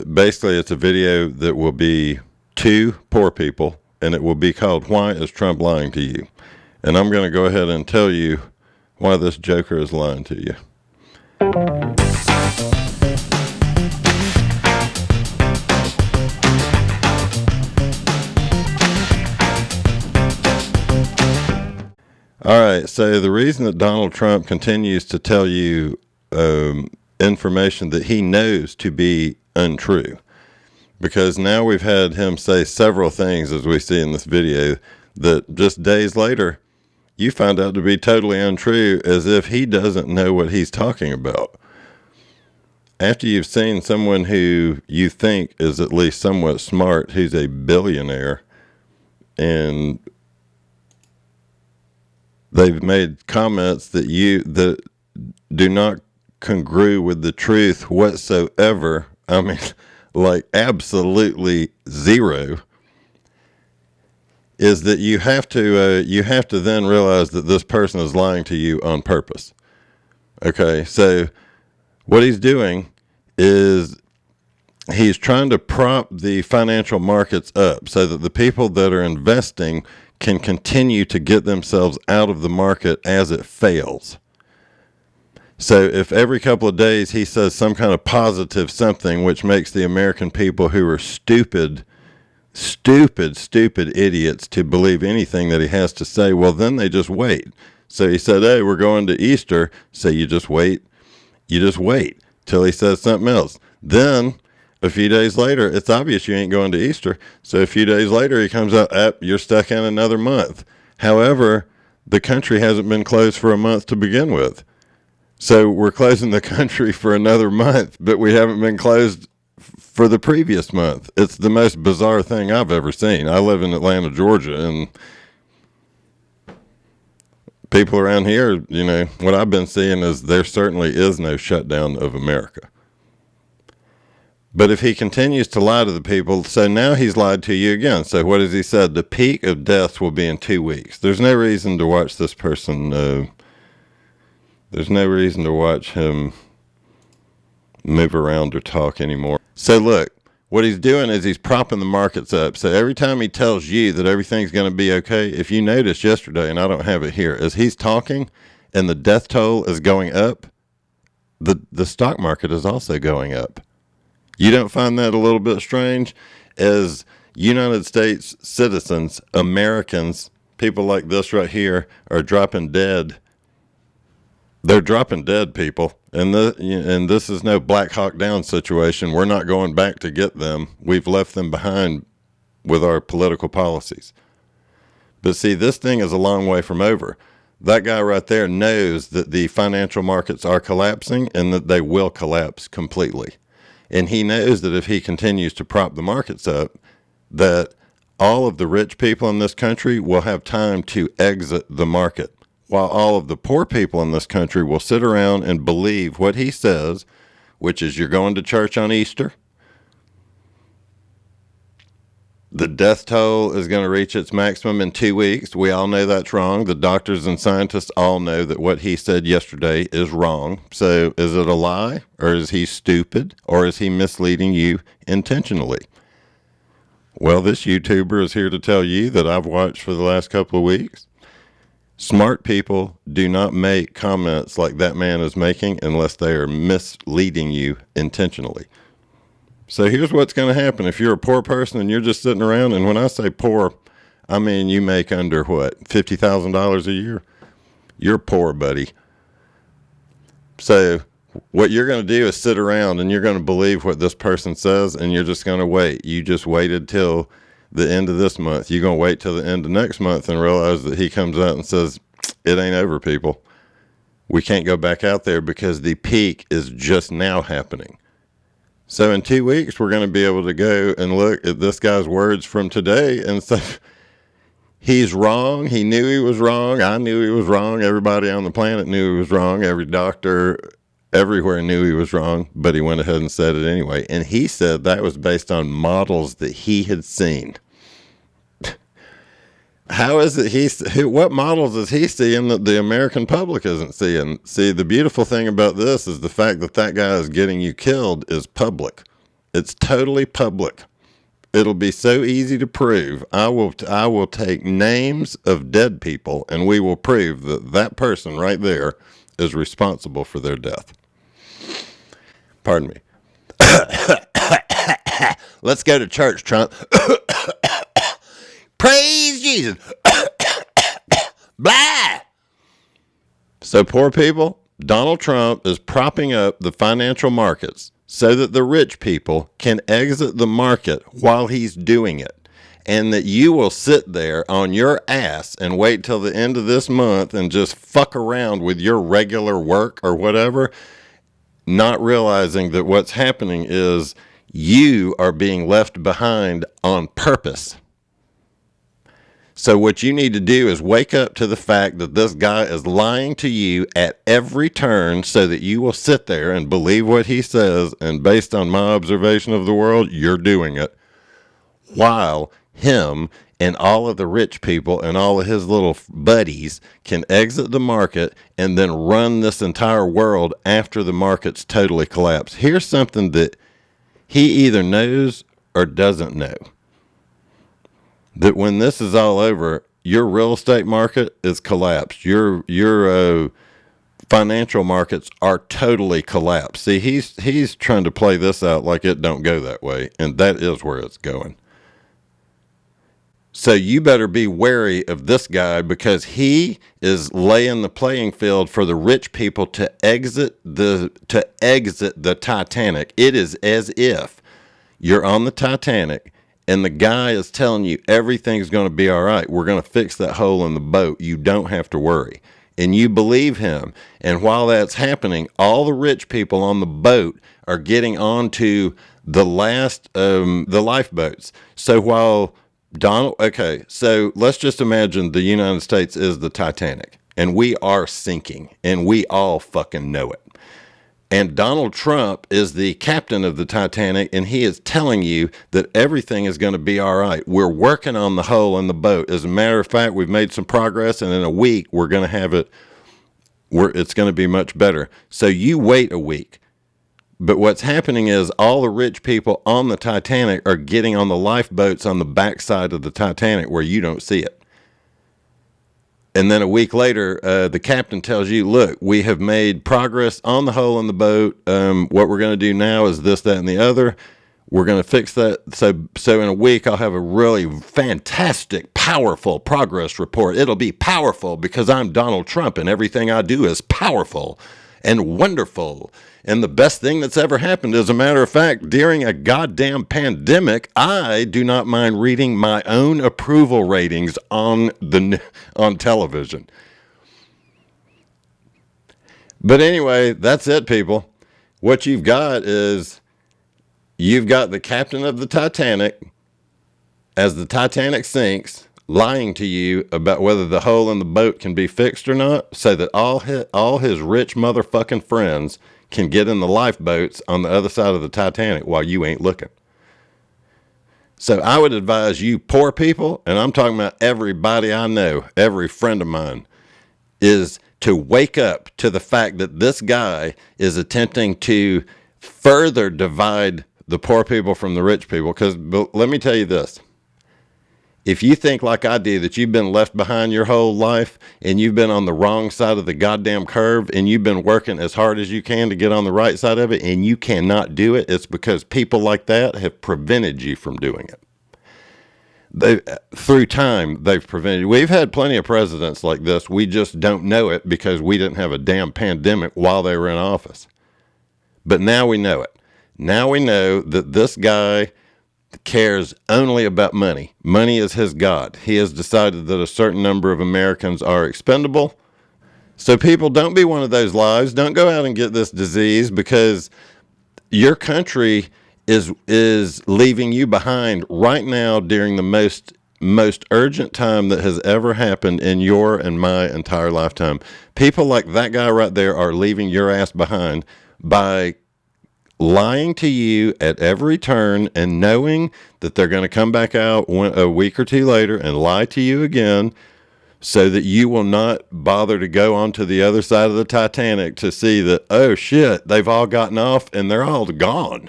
basically it's a video that will be two poor people, and it will be called "Why is Trump Lying to You?" And I'm going to go ahead and tell you why this joker is lying to you. All right, so the reason that Donald Trump continues to tell you information that he knows to be untrue, because now we've had him say several things, as we see in this video, that just days later you find out to be totally untrue, as if he doesn't know what he's talking about. After you've seen someone who you think is at least somewhat smart, who's a billionaire, and they've made comments that do not congrue with the truth whatsoever. I mean, like absolutely zero. Is that you have to then realize that this person is lying to you on purpose. Okay, so what he's doing is he's trying to prop the financial markets up so that the people that are investing can continue to get themselves out of the market as it fails. So if every couple of days he says some kind of positive something, which makes the American people who are stupid idiots to believe anything that he has to say, well, then they just wait. So he said, hey, we're going to Easter. So you just wait till he says something else. Then a few days later, it's obvious you ain't going to Easter. So a few days later, he comes out, you're stuck in another month. However, the country hasn't been closed for a month to begin with. So we're closing the country for another month, but we haven't been closed for the previous month. It's the most bizarre thing I've ever seen. I live in Atlanta, Georgia, and people around here, you know, what I've been seeing is there certainly is no shutdown of America. But if he continues to lie to the people, so now he's lied to you again. So what has he said? The peak of deaths will be in 2 weeks. There's no reason to watch this person. There's no reason to watch him move around or talk anymore. So look, what he's doing is he's propping the markets up. So every time he tells you that everything's going to be okay, if you noticed yesterday, and I don't have it here, as he's talking and the death toll is going up, the stock market is also going up. You don't find that a little bit strange? As United States citizens, Americans, people like this right here are dropping dead. They're dropping dead, people. And this is no Black Hawk Down situation. We're not going back to get them. We've left them behind with our political policies. But see, this thing is a long way from over. That guy right there knows that the financial markets are collapsing and that they will collapse completely. And he knows that if he continues to prop the markets up, that all of the rich people in this country will have time to exit the market, while all of the poor people in this country will sit around and believe what he says, which is you're going to church on Easter. The death toll is going to reach its maximum in 2 weeks. We all know that's wrong. The doctors and scientists all know that what he said yesterday is wrong. So is it a lie, or is he stupid, or is he misleading you intentionally? Well, this YouTuber is here to tell you that I've watched for the last couple of weeks. Smart people do not make comments like that man is making unless they are misleading you intentionally. So here's what's going to happen. If you're a poor person and you're just sitting around, and when I say poor, I mean you make under what, $50,000 a year? You're poor, buddy. So what you're going to do is sit around and you're going to believe what this person says, and you're just going to wait. You just waited till the end of this month. You're going to wait till the end of next month and realize that he comes out and says, it ain't over, people. We can't go back out there because the peak is just now happening. So in 2 weeks, we're going to be able to go and look at this guy's words from today and say, he's wrong. He knew he was wrong. I knew he was wrong. Everybody on the planet knew he was wrong. Every doctor everywhere knew he was wrong, but he went ahead and said it anyway. And he said that was based on models that he had seen. How is it what models is he seeing that the American public isn't seeing? See, the beautiful thing about this is the fact that that guy is getting you killed is public. It's totally public. It'll be so easy to prove. I will take names of dead people, and we will prove that that person right there is responsible for their death. Pardon me. Let's go to church, Trump. Praise Jesus. Blah. So poor people, Donald Trump is propping up the financial markets so that the rich people can exit the market while he's doing it. And that you will sit there on your ass and wait till the end of this month and just fuck around with your regular work or whatever, not realizing that what's happening is you are being left behind on purpose. So what you need to do is wake up to the fact that this guy is lying to you at every turn so that you will sit there and believe what he says. And based on my observation of the world, you're doing it. While him and all of the rich people and all of his little buddies can exit the market and then run this entire world after the market's totally collapsed. Here's something that he either knows or doesn't know. That when this is all over, your real estate market is collapsed. Your financial markets are totally collapsed. See, he's trying to play this out like it don't go that way, and that is where it's going. So you better be wary of this guy because he is laying the playing field for the rich people to exit the Titanic. It is as if you're on the Titanic and the guy is telling you everything's going to be all right. We're going to fix that hole in the boat. You don't have to worry. And you believe him. And while that's happening, all the rich people on the boat are getting onto the lifeboats. So while so let's just imagine the United States is the Titanic and we are sinking and we all fucking know it. And Donald Trump is the captain of the Titanic, and he is telling you that everything is going to be all right. We're working on the hole in the boat. As a matter of fact, we've made some progress, and in a week, we're going to have it where it's going to be much better. So you wait a week. But what's happening is all the rich people on the Titanic are getting on the lifeboats on the backside of the Titanic where you don't see it. And then a week later, the captain tells you, look, we have made progress on the hole in the boat. What we're going to do now is this, that, and the other. We're going to fix that. So in a week, I'll have a really fantastic, powerful progress report. It'll be powerful because I'm Donald Trump and everything I do is powerful and wonderful. And the best thing that's ever happened, as a matter of fact, during a goddamn pandemic, I do not mind reading my own approval ratings on television. But anyway, that's it, people. What you've got is you've got the captain of the Titanic as the Titanic sinks, lying to you about whether the hole in the boat can be fixed or not, so that all his rich motherfucking friends can get in the lifeboats on the other side of the Titanic while you ain't looking. So I would advise you poor people, and I'm talking about everybody I know, every friend of mine, is to wake up to the fact that this guy is attempting to further divide the poor people from the rich people. Because let me tell you this. If you think like I do that you've been left behind your whole life and you've been on the wrong side of the goddamn curve and you've been working as hard as you can to get on the right side of it and you cannot do it, it's because people like that have prevented you from doing it. Through time, they've prevented. We've had plenty of presidents like this. We just don't know it because we didn't have a damn pandemic while they were in office. But now we know it. Now we know that this guy cares only about money. Money is his God. He has decided that a certain number of Americans are expendable. So people, don't be one of those lives. Don't go out and get this disease because your country is leaving you behind right now during the most urgent time that has ever happened in your and my entire lifetime. People like that guy right there are leaving your ass behind by lying to you at every turn and knowing that they're going to come back out a week or two later and lie to you again so that you will not bother to go onto the other side of the Titanic to see that, oh shit, they've all gotten off and they're all gone.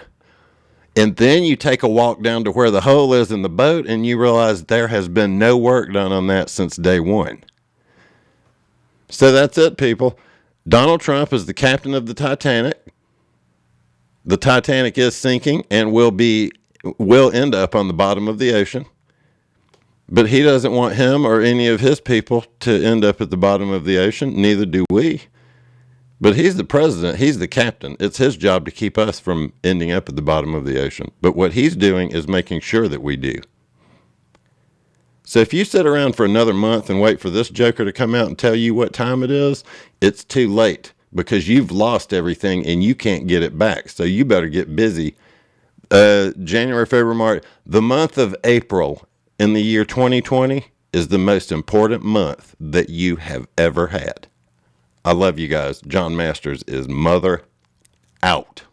And then you take a walk down to where the hole is in the boat and you realize there has been no work done on that since day one. So that's it, people. Donald Trump is the captain of the Titanic. The Titanic is sinking and will end up on the bottom of the ocean. But he doesn't want him or any of his people to end up at the bottom of the ocean. Neither do we. But he's the president. He's the captain. It's his job to keep us from ending up at the bottom of the ocean. But what he's doing is making sure that we do. So if you sit around for another month and wait for this joker to come out and tell you what time it is, it's too late because you've lost everything and you can't get it back. So you better get busy. January, February, March. The month of April in the year 2020 is the most important month that you have ever had. I love you guys. John Masters is mother out.